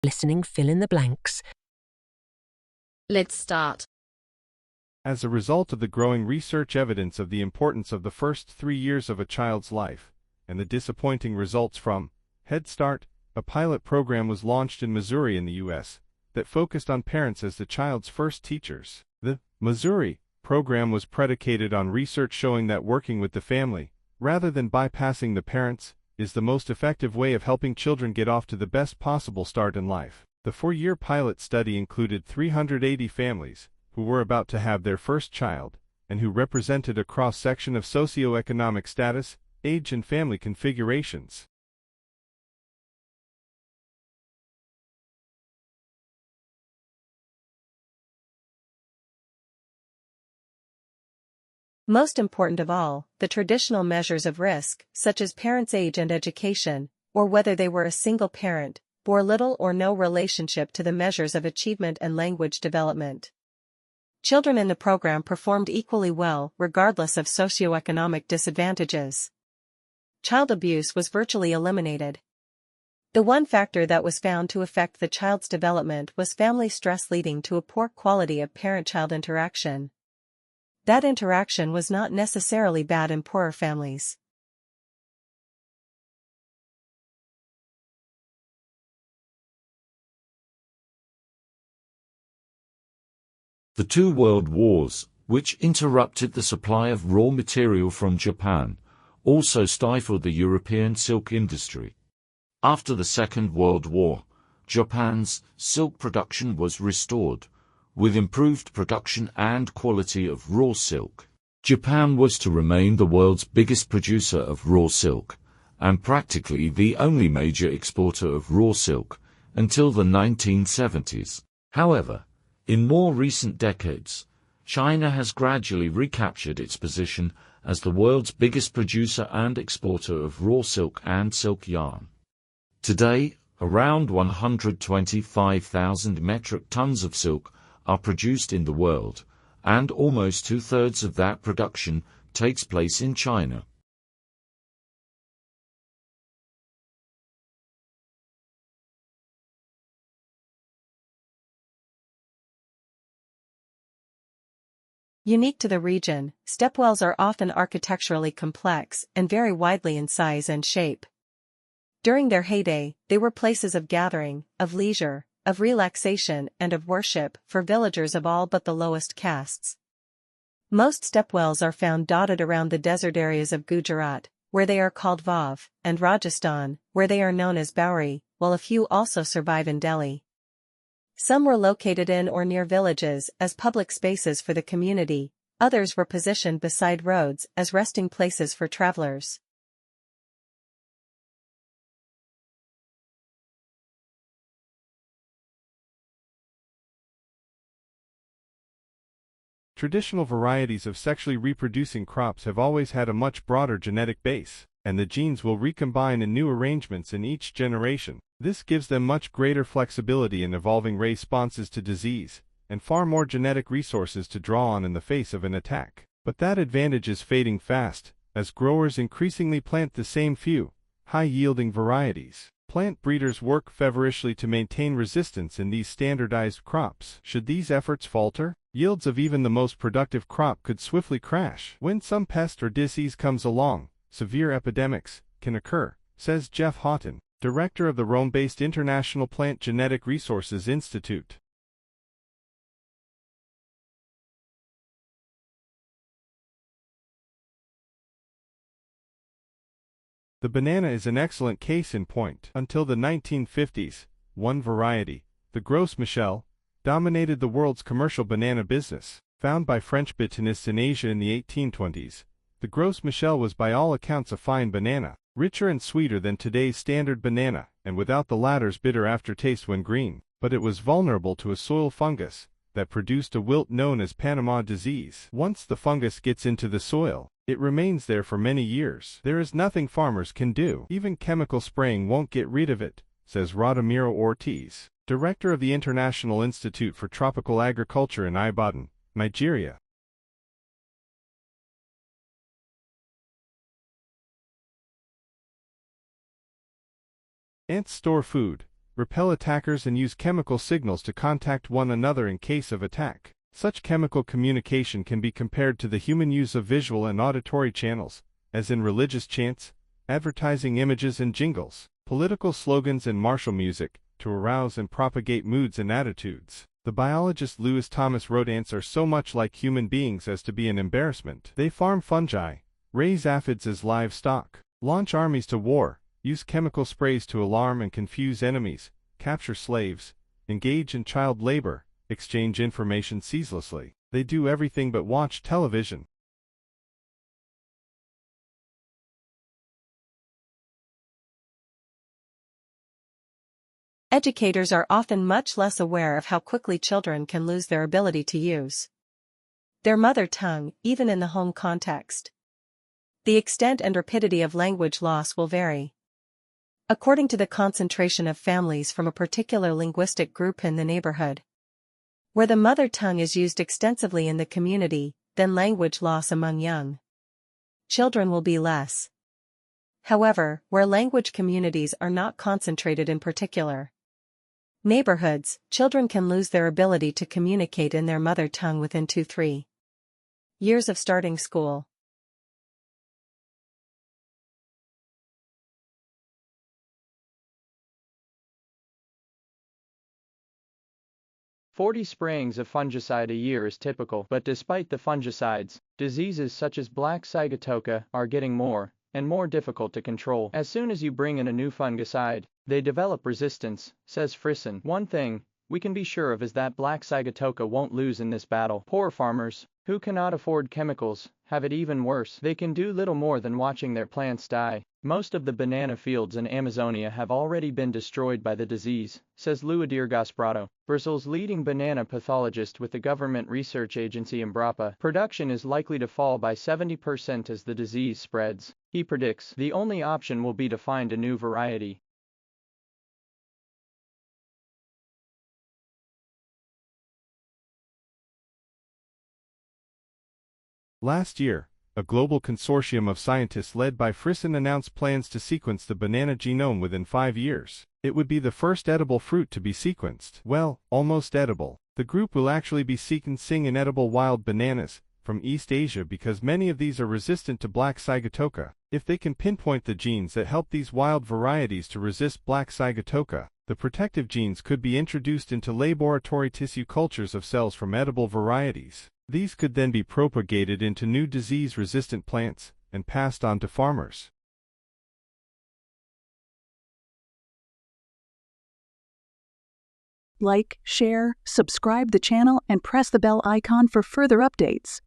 Listening, fill in the blanks. Let's start. As a result of the growing research evidence of the importance of the first 3 years of a child's life, and the disappointing results from Head Start, a pilot program was launched in Missouri in the U.S. that focused on parents as the child's first teachers. The Missouri program was predicated on research showing that working with the family, rather than bypassing the parents, is the most effective way of helping children get off to the best possible start in life. The 4-year pilot study included 380 families who were about to have their first child, and who represented a cross-section of socioeconomic status, age and family configurations. Most important of all, the traditional measures of risk, such as parents' age and education, or whether they were a single parent, bore little or no relationship to the measures of achievement and language development. Children in the program performed equally well regardless of socioeconomic disadvantages. Child abuse was virtually eliminated. The one factor that was found to affect the child's development was family stress leading to a poor quality of parent-child interaction. That interaction was not necessarily bad in poorer families. The two world wars, which interrupted the supply of raw material from Japan, also stifled the European silk industry. After the Second World War, Japan's silk production was restored, with improved production and quality of raw silk. Japan was to remain the world's biggest producer of raw silk, and practically the only major exporter of raw silk, until the 1970s. However, in more recent decades, China has gradually recaptured its position as the world's biggest producer and exporter of raw silk and silk yarn. Today, around 125,000 metric tons of silk are produced in the world, and almost 2/3 of that production takes place in China. Unique to the region, stepwells are often architecturally complex and vary widely in size and shape. During their heyday, they were places of gathering, of leisure, of relaxation and of worship for villagers of all but the lowest castes. Most stepwells are found dotted around the desert areas of Gujarat, where they are called Vav, and Rajasthan, where they are known as Bauri, while a few also survive in Delhi. Some were located in or near villages as public spaces for the community, others were positioned beside roads as resting places for travelers. Traditional varieties of sexually reproducing crops have always had a much broader genetic base, and the genes will recombine in new arrangements in each generation. This gives them much greater flexibility in evolving responses to disease, and far more genetic resources to draw on in the face of an attack. But that advantage is fading fast, as growers increasingly plant the same few, high-yielding varieties. Plant breeders work feverishly to maintain resistance in these standardized crops. Should these efforts falter, yields of even the most productive crop could swiftly crash. When some pest or disease comes along, severe epidemics can occur, says Jeff Houghton, director of the Rome-based International Plant Genetic Resources Institute. The banana is an excellent case in point. Until the 1950s, one variety, the Gros Michel, dominated the world's commercial banana business. Found by French botanists in Asia in the 1820s, the Gros Michel was by all accounts a fine banana, richer and sweeter than today's standard banana, and without the latter's bitter aftertaste when green, but it was vulnerable to a soil fungus that produced a wilt known as Panama disease. Once the fungus gets into the soil, it remains there for many years. There is nothing farmers can do. Even chemical spraying won't get rid of it, says Radamiro Ortiz, director of the International Institute for Tropical Agriculture in Ibadan, Nigeria. Ants store food, repel attackers and use chemical signals to contact one another in case of attack. Such chemical communication can be compared to the human use of visual and auditory channels, as in religious chants, advertising images and jingles, political slogans and martial music, to arouse and propagate moods and attitudes. The biologist Lewis Thomas wrote ants are so much like human beings as to be an embarrassment. They farm fungi, raise aphids as livestock, launch armies to war, use chemical sprays to alarm and confuse enemies, capture slaves, engage in child labor, exchange information ceaselessly. They do everything but watch television. Educators are often much less aware of how quickly children can lose their ability to use their mother tongue, even in the home context. The extent and rapidity of language loss will vary according to the concentration of families from a particular linguistic group in the neighborhood. Where the mother tongue is used extensively in the community, then language loss among young children will be less. However, where language communities are not concentrated in particular neighborhoods, children can lose their ability to communicate in their mother tongue within 2-3 years of starting school. "40 sprayings of fungicide a year is typical, but despite the fungicides, diseases such as black sigatoka are getting more and more difficult to control. As soon as you bring in a new fungicide, they develop resistance," says Frisson. "One thing we can be sure of is that black sigatoka won't lose in this battle. Poor farmers, who cannot afford chemicals, have it even worse. They can do little more than watching their plants die. Most of the banana fields in Amazonia have already been destroyed by the disease," says Luadir Gasprato, Brazil's leading banana pathologist with the government research agency Embrapa. "Production is likely to fall by 70% as the disease spreads." He predicts the only option will be to find a new variety. Last year, a global consortium of scientists led by Frisson announced plans to sequence the banana genome within 5 years. It would be the first edible fruit to be sequenced. Well, almost edible. The group will actually be sequencing inedible wild bananas from East Asia because many of these are resistant to black sigatoka. If they can pinpoint the genes that help these wild varieties to resist black sigatoka, the protective genes could be introduced into laboratory tissue cultures of cells from edible varieties. These could then be propagated into new disease-resistant plants and passed on to farmers. Like, share, subscribe the channel, and press the bell icon for further updates.